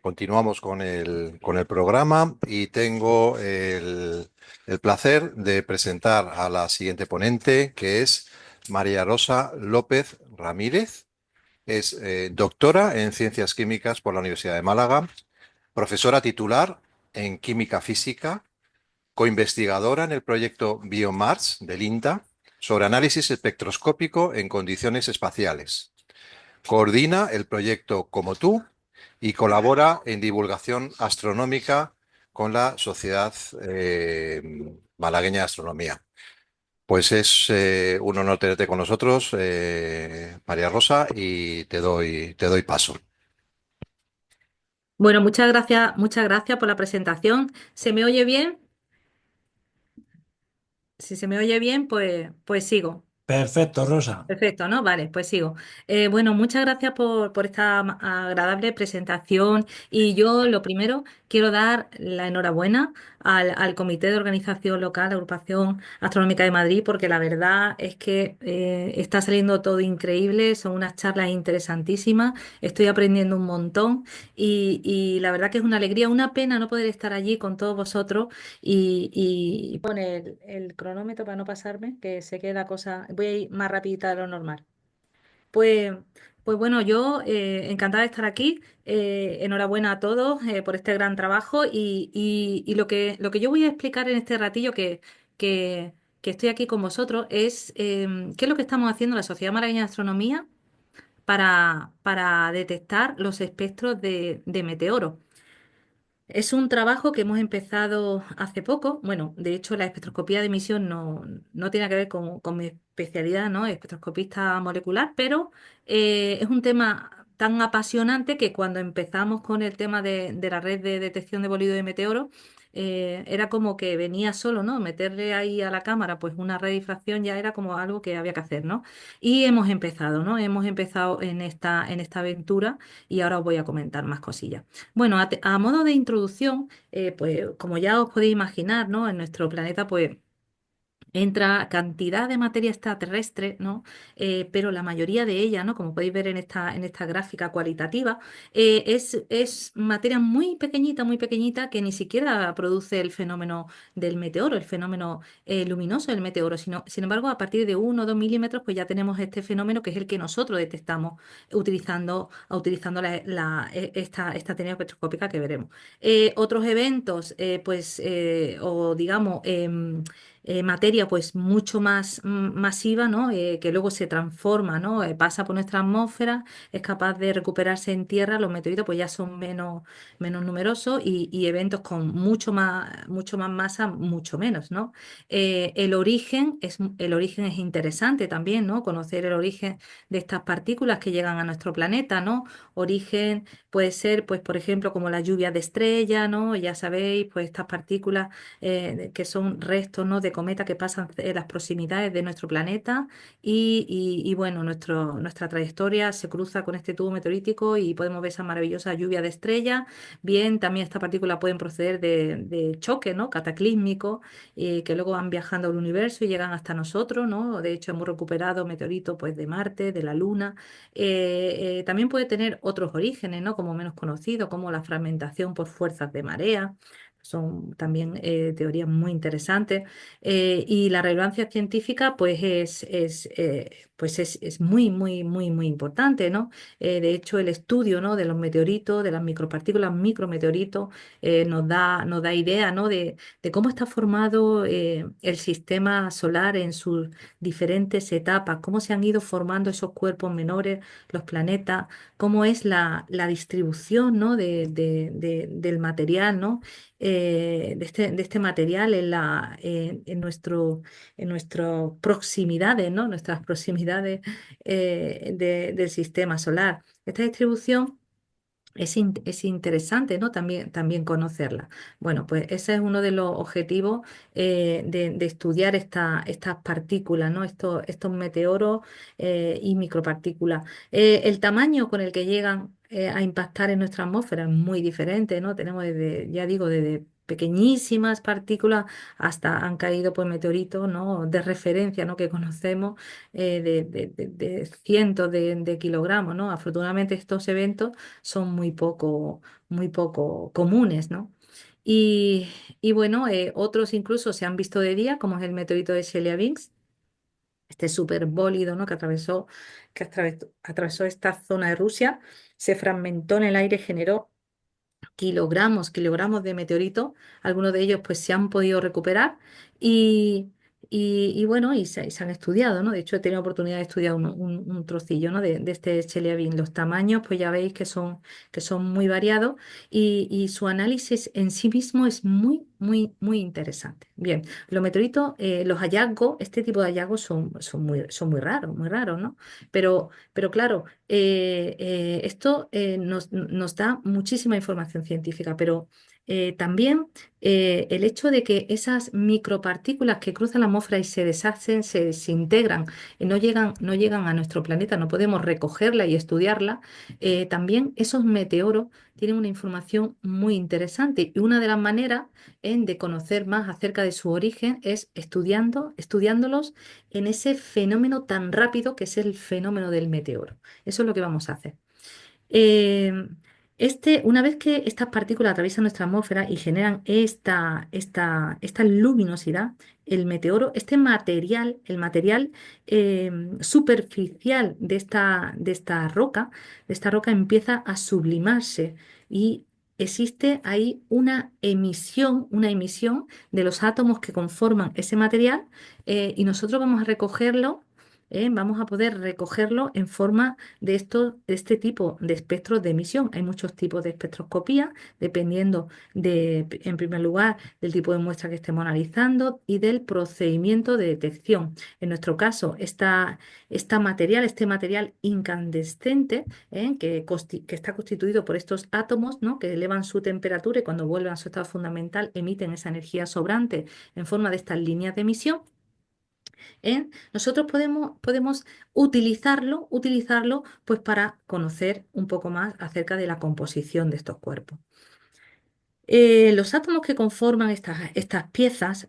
continuamos con el programa y tengo el placer de presentar a la siguiente ponente, que es María Rosa López Ramírez. Es doctora en Ciencias Químicas por la Universidad de Málaga, profesora titular en Química Física, coinvestigadora en el proyecto BioMars del INTA sobre análisis espectroscópico en condiciones espaciales. Coordina el proyecto Como tú y colabora en divulgación astronómica con la Sociedad Malagueña de Astronomía. Pues es un honor tenerte con nosotros, María Rosa, y te doy paso. Bueno, muchas gracias por la presentación. ¿Se me oye bien? Si se me oye bien, pues sigo. Perfecto, Rosa. Perfecto, ¿no? Vale, pues sigo. Bueno, muchas gracias por esta agradable presentación y yo lo primero quiero dar la enhorabuena al Comité de Organización Local, la Agrupación Astronómica de Madrid, porque la verdad es que está saliendo todo increíble, son unas charlas interesantísimas, estoy aprendiendo un montón y la verdad que es una alegría, una pena no poder estar allí con todos vosotros y pone el cronómetro para no pasarme, que sé que la cosa, voy a ir más rapidita de lo normal. Pues, pues bueno, yo encantada de estar aquí. Enhorabuena a todos por este gran trabajo y lo que yo voy a explicar en este ratillo que, que estoy aquí con vosotros es qué es lo que estamos haciendo en la Sociedad Malagueña de Astronomía para detectar los espectros de meteoros. Es un trabajo que hemos empezado hace poco. Bueno, de hecho, la espectroscopía de emisión no tiene que ver con mi especialidad, ¿no? Espectroscopista molecular, pero es un tema tan apasionante que cuando empezamos con el tema de la red de detección de bolido de meteoros, era como que venía solo, ¿no? Meterle ahí a la cámara, pues una red de difracción ya era como algo que había que hacer, ¿no? Y hemos empezado, ¿no? Hemos empezado en esta aventura y ahora os voy a comentar más cosillas. Bueno, a modo de introducción, pues como ya os podéis imaginar, ¿no? En nuestro planeta, pues entra cantidad de materia extraterrestre, ¿no? Pero la mayoría de ella, ¿no? Como podéis ver en esta gráfica cualitativa, es materia muy pequeñita, que ni siquiera produce el fenómeno del meteoro, el fenómeno luminoso del meteoro, sino, sin embargo, a partir de 1 o 2 milímetros, pues ya tenemos este fenómeno que es el que nosotros detectamos utilizando esta técnica espectroscópica que veremos. Otros eventos, o digamos, materia pues mucho más masiva, ¿no? Que luego se transforma, ¿no? Pasa por nuestra atmósfera, es capaz de recuperarse en tierra, los meteoritos pues ya son menos numerosos y eventos con mucho más masa, mucho menos, ¿no? El origen es interesante también, ¿no? Conocer el origen de estas partículas que llegan a nuestro planeta, ¿no? Origen puede ser, pues, por ejemplo, como la lluvia de estrellas, ¿no? Ya sabéis, pues estas partículas que son restos, ¿no? de cometas que pasan en las proximidades de nuestro planeta y, bueno, nuestra trayectoria se cruza con este tubo meteorítico y podemos ver esa maravillosa lluvia de estrellas. Bien, también estas partículas pueden proceder de choque, ¿no? cataclísmico, que luego van viajando al universo y llegan hasta nosotros, ¿no? De hecho, hemos recuperado meteoritos pues, de Marte, de la Luna. También puede tener otros orígenes, ¿no? Como menos conocidos, como la fragmentación por fuerzas de marea. Son también teorías muy interesantes. Y la relevancia científica, pues, es muy importante, ¿no? De hecho, el estudio, ¿no? de los meteoritos, de las micropartículas, micrometeoritos, nos da idea, ¿no? de cómo está formado el sistema solar en sus diferentes etapas, cómo se han ido formando esos cuerpos menores, los planetas, cómo es la distribución, ¿no? del material, ¿no? De este material en nuestras proximidades, ¿no? Nuestras proximidades del sistema solar. Esta distribución es interesante, ¿no? También conocerla. Bueno, pues ese es uno de los objetivos de estudiar estas partículas, ¿no? Estos meteoros y micropartículas. El tamaño con el que llegan a impactar en nuestra atmósfera es muy diferente, ¿no? Tenemos desde, ya digo, desde pequeñísimas partículas, hasta han caído pues meteoritos, ¿no? De referencia, ¿no? Que conocemos de cientos de kilogramos, ¿no? Afortunadamente estos eventos son muy poco comunes, ¿no? Y, y bueno, otros incluso se han visto de día, como es el meteorito de Chelyabinsk, este super bólido, ¿no? Atravesó esta zona de Rusia, se fragmentó en el aire, generó kilogramos de meteorito. Algunos de ellos pues se han podido recuperar y, y bueno, se han estudiado, ¿no? De hecho, he tenido oportunidad de estudiar un trocillo, ¿no? De este Chelyabinsk. Los tamaños, pues ya veis que son muy variados y su análisis en sí mismo es muy interesante. Bien, los meteoritos, los hallazgos, este tipo de hallazgos son muy raros, ¿no? Pero claro, esto nos da muchísima información científica, pero también el hecho de que esas micropartículas que cruzan la atmósfera y se deshacen, se desintegran, y no llegan a nuestro planeta, no podemos recogerla y estudiarla, también esos meteoros tienen una información muy interesante. Y una de las maneras de conocer más acerca de su origen es estudiándolos en ese fenómeno tan rápido que es el fenómeno del meteoro. Eso es lo que vamos a hacer. Eh, una vez que estas partículas atraviesan nuestra atmósfera y generan esta luminosidad, el meteoro, el material superficial de esta roca empieza a sublimarse y existe ahí una emisión de los átomos que conforman ese material, y nosotros vamos a recogerlo. Vamos a poder recogerlo en forma de este tipo de espectros de emisión. Hay muchos tipos de espectroscopía, dependiendo en primer lugar, del tipo de muestra que estemos analizando y del procedimiento de detección. En nuestro caso, este material incandescente, que está constituido por estos átomos, ¿no? Que elevan su temperatura y cuando vuelven a su estado fundamental emiten esa energía sobrante en forma de estas líneas de emisión. Nosotros podemos utilizarlo pues para conocer un poco más acerca de la composición de estos cuerpos. Los átomos que conforman estas piezas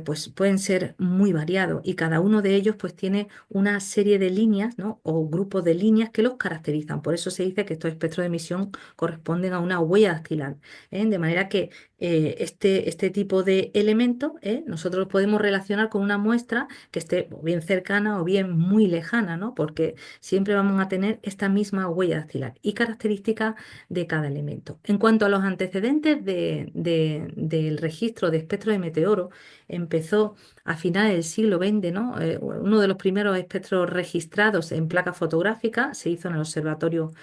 pues pueden ser muy variados y cada uno de ellos pues tiene una serie de líneas, ¿no? O grupos de líneas que los caracterizan. Por eso se dice que estos espectros de emisión corresponden a una huella dactilar. De manera que este tipo de elementos nosotros lo podemos relacionar con una muestra que esté o bien cercana o bien muy lejana, ¿no? Porque siempre vamos a tener esta misma huella dactilar y características de cada elemento. En cuanto a los antecedentes del registro de espectro de meteoro, empezó a finales del siglo XX, ¿no? Uno de los primeros espectros registrados en placa fotográfica se hizo en el observatorio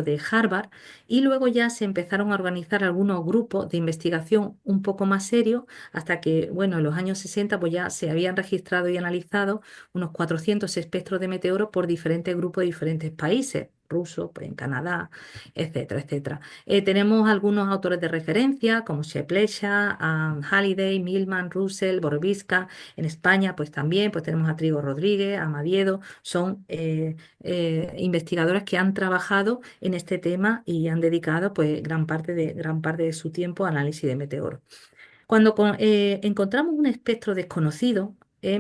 de Harvard, y luego ya se empezaron a organizar algunos grupos de investigación un poco más serios hasta que, bueno, en los años 60 pues ya se habían registrado y analizado unos 400 espectros de meteoro por diferentes grupos de diferentes países, rusos, pues en Canadá, etcétera, etcétera. Tenemos algunos autores de referencia como Sheplesha, Halliday, Millman, Russell, Boroviska. En España, pues también pues tenemos a Trigo Rodríguez, a Maviedo. Son investigadores que han trabajado en este tema y han dedicado pues gran parte de su tiempo a análisis de meteoros. Cuando encontramos un espectro desconocido,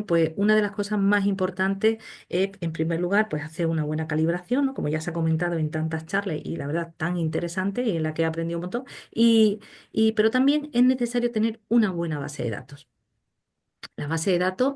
pues una de las cosas más importantes es, en primer lugar, pues hacer una buena calibración, ¿no? Como ya se ha comentado en tantas charlas y la verdad tan interesante y en la que he aprendido un montón, pero también es necesario tener una buena base de datos. Las bases de datos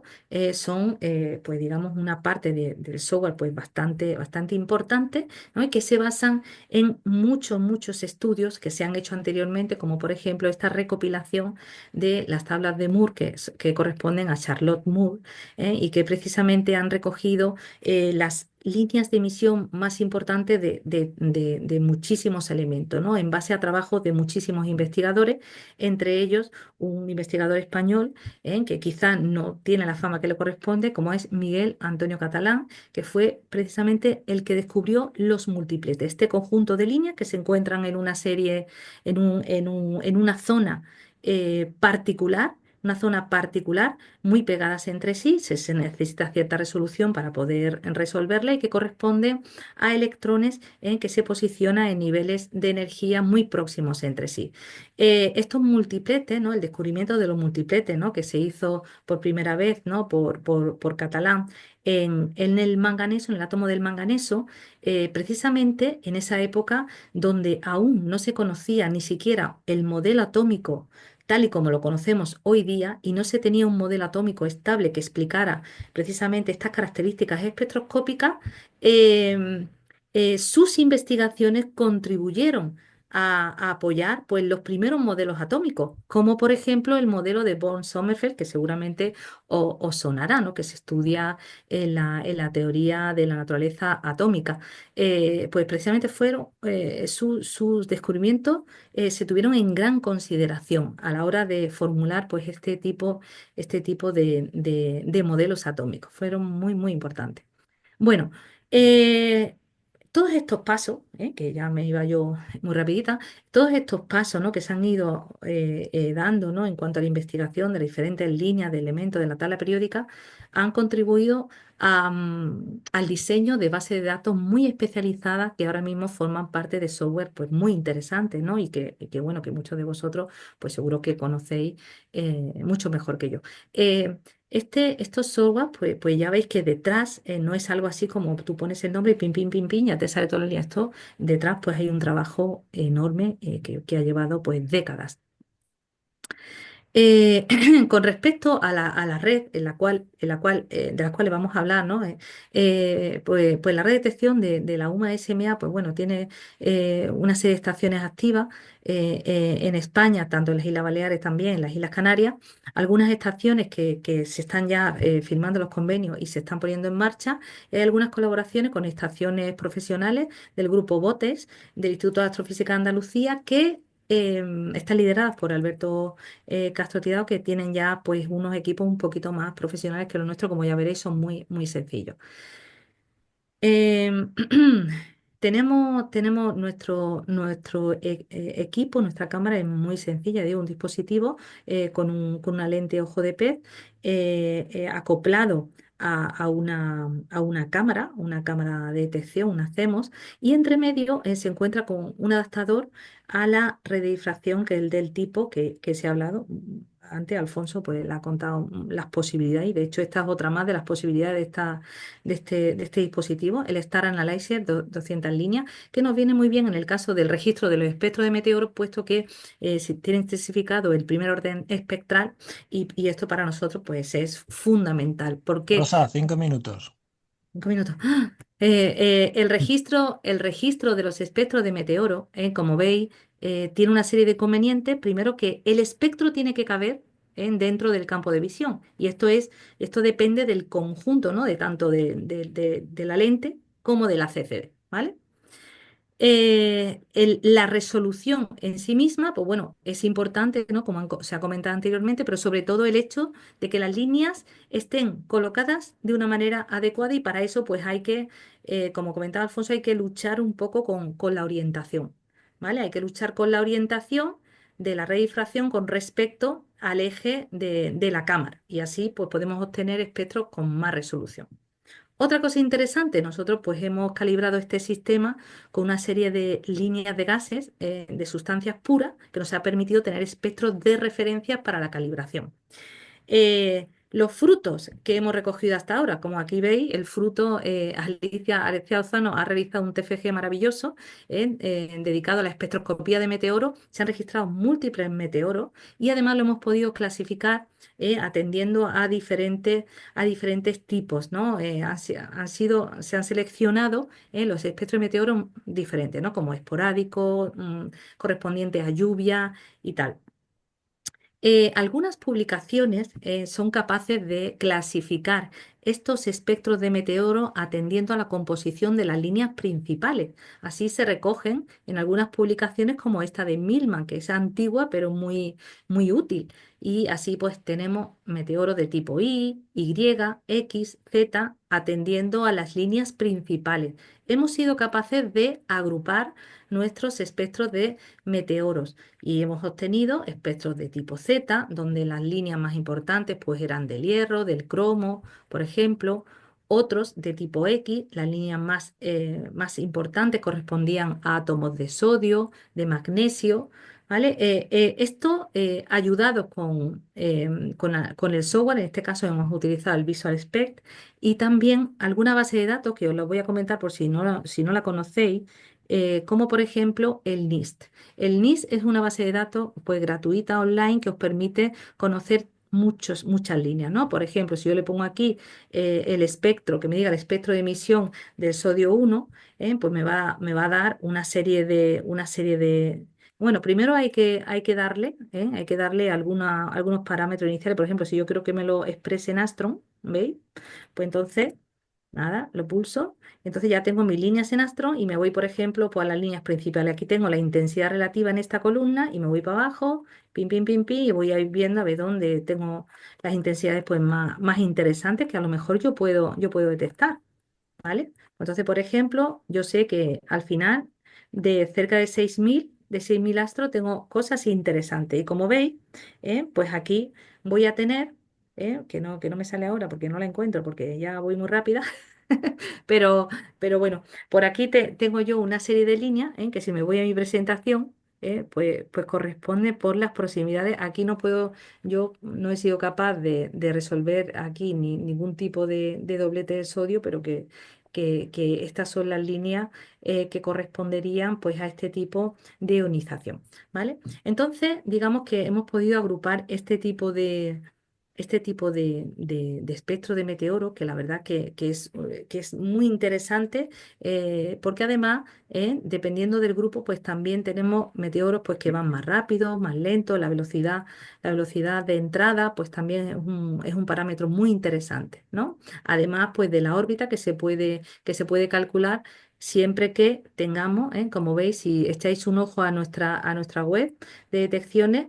son, pues digamos, una parte del software pues bastante importante, ¿no? Y que se basan en muchos estudios que se han hecho anteriormente, como por ejemplo esta recopilación de las tablas de Moore que corresponden a Charlotte Moore, y que precisamente han recogido las líneas de emisión más importantes de muchísimos elementos, ¿no? En base a trabajos de muchísimos investigadores, entre ellos un investigador español que quizá no tiene la fama que le corresponde, como es Miguel Antonio Catalán, que fue precisamente el que descubrió los multipletes, este conjunto de líneas que se encuentran en una serie, en una zona particular, una zona particular, muy pegadas entre sí, se necesita cierta resolución para poder resolverla y que corresponde a electrones en que se posiciona en niveles de energía muy próximos entre sí. Estos multipletes, ¿no? El descubrimiento de los multipletes, ¿no? Que se hizo por primera vez, ¿no? por Catalán en el manganeso, en el átomo del manganeso, precisamente en esa época donde aún no se conocía ni siquiera el modelo atómico tal y como lo conocemos hoy día y no se tenía un modelo atómico estable que explicara precisamente estas características espectroscópicas, em, sus investigaciones contribuyeron a apoyar pues, los primeros modelos atómicos, como por ejemplo el modelo de Born-Sommerfeld, que seguramente os sonará, ¿no? Que se estudia en la teoría de la naturaleza atómica. Pues precisamente fueron sus descubrimientos se tuvieron en gran consideración a la hora de formular pues, este tipo de modelos atómicos. Fueron muy, muy importantes. Bueno, eh, todos estos pasos, que ya me iba yo muy rapidita, todos estos pasos, ¿no? que se han ido dando, ¿no? en cuanto a la investigación de las diferentes líneas de elementos de la tabla periódica han contribuido al diseño de bases de datos muy especializadas que ahora mismo forman parte de software pues, muy interesantes, ¿no? y que, bueno, que muchos de vosotros pues seguro que conocéis mucho mejor que yo. Eh, estos software, pues ya veis que detrás no es algo así como tú pones el nombre y pim, pim, pim, pim, ya te sale todo el día. Esto detrás pues hay un trabajo enorme que ha llevado pues décadas. Eh, con respecto a la red de las cuales vamos a hablar, ¿no? Pues la red de detección de la UMA SMA, pues bueno, tiene una serie de estaciones activas en España, tanto en las Islas Baleares también, en las Islas Canarias, algunas estaciones que se están ya firmando los convenios y se están poniendo en marcha, hay algunas colaboraciones con estaciones profesionales del grupo BOTES, del Instituto de Astrofísica de Andalucía, que están lideradas por Alberto Castro Tirado, que tienen ya pues unos equipos un poquito más profesionales que los nuestros, como ya veréis, son muy, muy sencillos. Em, tenemos nuestro equipo, nuestra cámara es muy sencilla, digo, un dispositivo con una lente ojo de pez acoplado a una cámara de detección, una CEMOS, y entre medio se encuentra con un adaptador a la red de difracción, que es el del tipo que se ha hablado. Antes Alfonso pues, le ha contado las posibilidades y de hecho esta es otra más de las posibilidades de este dispositivo, el Star Analyzer 200 líneas, que nos viene muy bien en el caso del registro de los espectros de meteoros, puesto que si tiene intensificado el primer orden espectral y esto para nosotros pues es fundamental. ¿Por qué? Rosa, 5 minutos. 5 minutos. ¡Ah! El registro de los espectros de meteoro, como veis, tiene una serie de inconvenientes. Primero que el espectro tiene que caber dentro del campo de visión. Y esto depende del conjunto, ¿no? De tanto de la lente como de la CCD, ¿vale? La resolución en sí misma, pues bueno, es importante, ¿no? Como se ha comentado anteriormente, pero sobre todo el hecho de que las líneas estén colocadas de una manera adecuada y para eso, pues hay que, como comentaba Alfonso, hay que luchar un poco con la orientación, ¿vale? Hay que luchar con la orientación de la red de difracción con respecto al eje de la cámara y así, pues podemos obtener espectros con más resolución. Otra cosa interesante, nosotros pues hemos calibrado este sistema con una serie de líneas de gases, de sustancias puras, que nos ha permitido tener espectros de referencia para la calibración. Los frutos que hemos recogido hasta ahora, como aquí veis, el fruto, Alicia Lozano ha realizado un TFG maravilloso dedicado a la espectroscopía de meteoros. Se han registrado múltiples meteoros y además lo hemos podido clasificar atendiendo a diferentes tipos, ¿no? Se han seleccionado los espectros de meteoros diferentes, ¿no? Como esporádicos, correspondientes a lluvia y tal. Algunas publicaciones son capaces de clasificar estos espectros de meteoro atendiendo a la composición de las líneas principales. Así se recogen en algunas publicaciones como esta de Milman, que es antigua pero muy útil. Y así pues tenemos meteoros de tipo Y, X, Z, atendiendo a las líneas principales. Hemos sido capaces de agrupar nuestros espectros de meteoros y hemos obtenido espectros de tipo Z, donde las líneas más importantes pues eran del hierro, del cromo, por ejemplo. Otros de tipo X, las líneas más importantes correspondían a átomos de sodio, de magnesio. ¿Vale? Esto ayudado con el software, en este caso hemos utilizado el Visual Spec y también alguna base de datos que os lo voy a comentar por si no la conocéis, como por ejemplo el NIST. El NIST es una base de datos pues, gratuita online que os permite conocer muchas líneas, ¿no? Por ejemplo, si yo le pongo aquí el espectro, que me diga el espectro de emisión del sodio 1, pues me va a dar una serie de. Bueno, primero hay que darle algunos parámetros iniciales. Por ejemplo, si yo quiero que me lo exprese en Astron, ¿veis? Pues entonces, nada, lo pulso. Entonces ya tengo mis líneas en Astron y me voy, por ejemplo, pues a las líneas principales. Aquí tengo la intensidad relativa en esta columna y me voy para abajo, pim, pim, pim, pim, y voy a ir viendo a ver dónde tengo las intensidades pues, más interesantes que a lo mejor yo puedo detectar. ¿Vale? Entonces, por ejemplo, yo sé que al final de cerca de 6.000 astros tengo cosas interesantes. Y como veis, pues aquí voy a tener, que no me sale ahora porque no la encuentro, porque ya voy muy rápida, pero, pero bueno, por aquí tengo yo una serie de líneas, que si me voy a mi presentación, pues corresponde por las proximidades. Aquí no puedo, yo no he sido capaz de resolver aquí ningún tipo de doblete de sodio, pero que estas son las líneas que corresponderían pues a este tipo de ionización, ¿vale? Entonces, digamos que hemos podido agrupar este tipo de espectro de meteoro, que la verdad que es muy interesante, porque además, dependiendo del grupo, pues también tenemos meteoros pues, que van más rápidos, más lentos, la velocidad de entrada, pues también es un parámetro muy interesante, ¿no? Además, pues de la órbita que se puede calcular siempre que tengamos, como veis, si echáis un ojo a nuestra web de detecciones,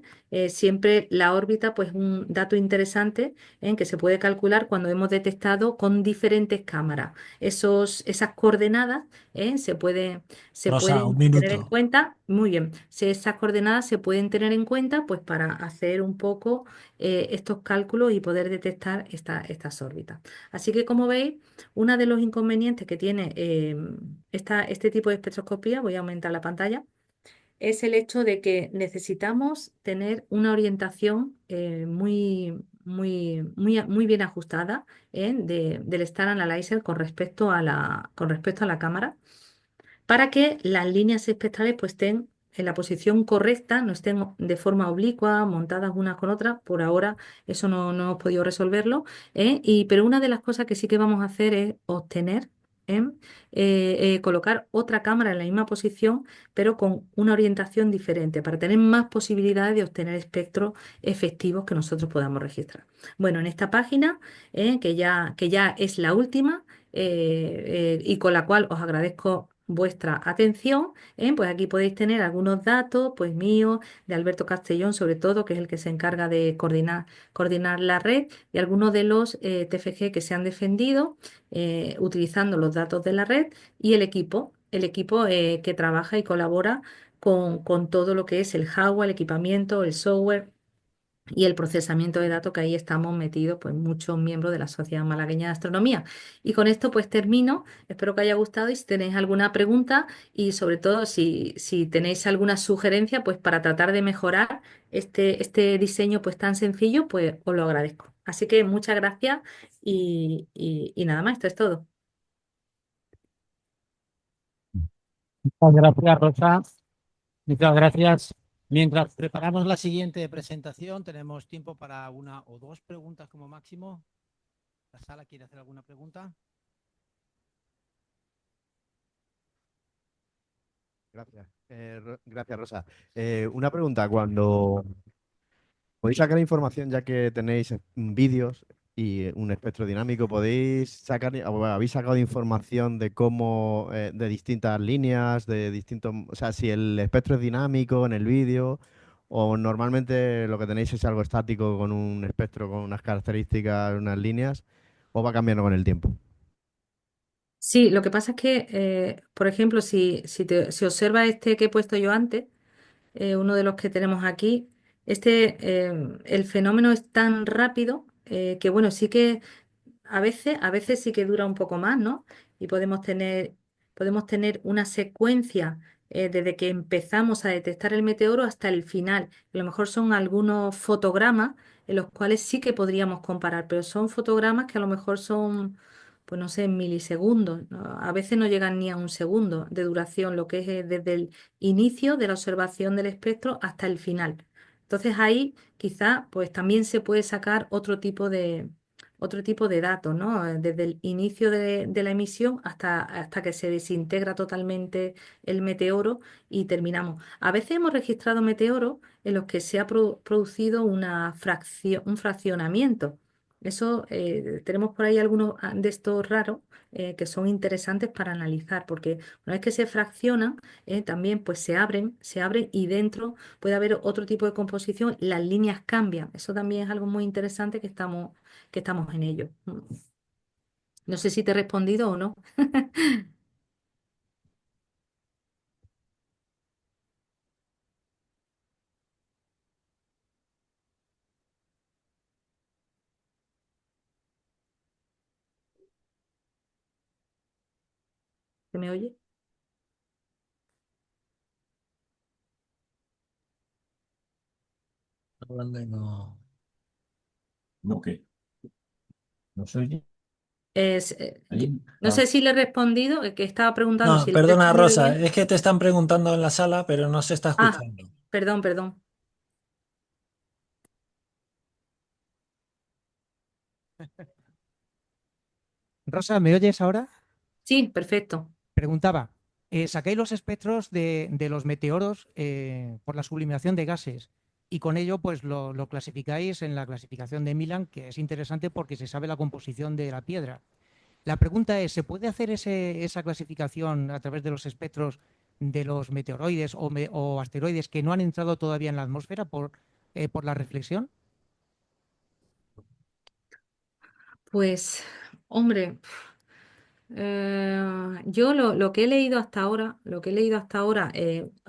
siempre la órbita, pues un dato interesante que se puede calcular cuando hemos detectado con diferentes cámaras. Esas coordenadas se Rosa, un pueden tener en minuto. cuenta, muy bien, esas coordenadas se pueden tener en cuenta pues para hacer un poco estos cálculos y poder detectar estas órbitas. Así que como veis, uno de los inconvenientes que tiene este tipo de espectroscopía, voy a aumentar la pantalla, es el hecho de que necesitamos tener una orientación muy bien ajustada del Star Analyzer con respecto a la cámara para que las líneas espectrales pues, estén en la posición correcta, no estén de forma oblicua, montadas unas con otras. Por ahora eso no hemos podido resolverlo, pero una de las cosas que sí que vamos a hacer es obtener, ¿eh? Colocar otra cámara en la misma posición, pero con una orientación diferente, para tener más posibilidades de obtener espectros efectivos que nosotros podamos registrar. Bueno, en esta página, que ya es la última, y con la cual os agradezco vuestra atención, pues aquí podéis tener algunos datos, pues míos, de Alberto Castellón sobre todo, que es el que se encarga de coordinar la red, y algunos de los TFG que se han defendido utilizando los datos de la red, y el equipo que trabaja y colabora con todo lo que es el hardware, el equipamiento, el software y el procesamiento de datos, que ahí estamos metidos pues muchos miembros de la Sociedad Malagueña de Astronomía. Y con esto pues termino, espero que haya gustado, y si tenéis alguna pregunta y sobre todo si tenéis alguna sugerencia pues para tratar de mejorar este diseño pues tan sencillo, pues os lo agradezco. Así que muchas gracias y nada más, esto es todo. Muchas gracias, Rosa. Muchas gracias. Mientras preparamos la siguiente presentación, tenemos tiempo para una o dos preguntas como máximo. ¿La sala quiere hacer alguna pregunta? Gracias. Gracias, Rosa. Una pregunta, cuando podéis sacar información, ya que tenéis vídeos, y un espectro dinámico, ¿podéis sacar, o habéis sacado información de cómo, de distintas líneas, de distintos, o sea, si el espectro es dinámico en el vídeo, o normalmente lo que tenéis es algo estático con un espectro, con unas características, unas líneas, o va cambiando con el tiempo? Sí, lo que pasa es que, por ejemplo, si observa este que he puesto yo antes, uno de los que tenemos aquí, el fenómeno es tan rápido que, bueno, sí que a veces sí que dura un poco más, ¿no? Y podemos tener una secuencia desde que empezamos a detectar el meteoro hasta el final. A lo mejor son algunos fotogramas en los cuales sí que podríamos comparar, pero son fotogramas que a lo mejor son, pues no sé, en milisegundos, ¿no? A veces no llegan ni a un segundo de duración, lo que es desde el inicio de la observación del espectro hasta el final. Entonces ahí quizá pues también se puede sacar otro tipo de datos, ¿no? Desde el inicio de la emisión hasta que se desintegra totalmente el meteoro y terminamos. A veces hemos registrado meteoros en los que se ha producido un fraccionamiento. Eso, tenemos por ahí algunos de estos raros que son interesantes para analizar, porque una vez que se fraccionan, también pues se abren y dentro puede haber otro tipo de composición, las líneas cambian. Eso también es algo muy interesante que estamos en ello. No sé si te he respondido o no. ¿Se me oye? Hablando y no. ¿No qué? ¿No se oye? ¿Ahí? No sé si le he respondido, que estaba preguntando No, si le he perdona, respondido Rosa, bien. es que te están preguntando en la sala, pero no se está Ah, escuchando. perdón, perdón. Rosa, ¿me oyes ahora? Sí, perfecto. Preguntaba, ¿sacáis los espectros de los meteoros por la sublimación de gases y con ello pues lo clasificáis en la clasificación de Milan, que es interesante porque se sabe la composición de la piedra? La pregunta es, ¿se puede hacer esa clasificación a través de los espectros de los meteoroides o asteroides que no han entrado todavía en la atmósfera por la reflexión? Pues, hombre. Yo lo que he leído hasta ahora,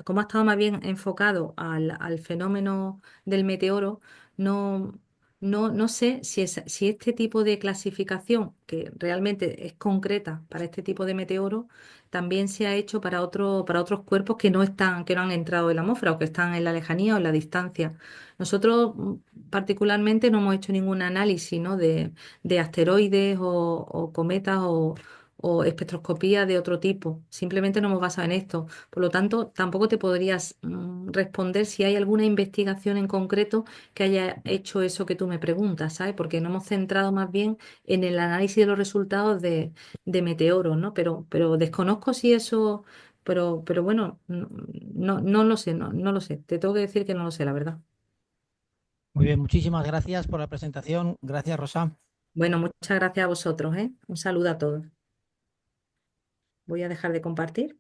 como ha estado más bien enfocado al fenómeno del meteoro, no, no sé si este tipo de clasificación, que realmente es concreta para este tipo de meteoro, también se ha hecho para otros cuerpos que no han entrado en la atmósfera o que están en la lejanía o en la distancia. Nosotros particularmente no hemos hecho ningún análisis, ¿no? de asteroides o cometas o espectroscopía de otro tipo. Simplemente nos hemos basado en esto. Por lo tanto, tampoco te podrías responder si hay alguna investigación en concreto que haya hecho eso que tú me preguntas, ¿sabes? Porque nos hemos centrado más bien en el análisis de los resultados de meteoros, ¿no? Pero desconozco si eso, pero bueno, no lo sé, no lo sé. Te tengo que decir que no lo sé, la verdad. Muy bien, muchísimas gracias por la presentación. Gracias, Rosa. Bueno, muchas gracias a vosotros, ¿eh? Un saludo a todos. Voy a dejar de compartir.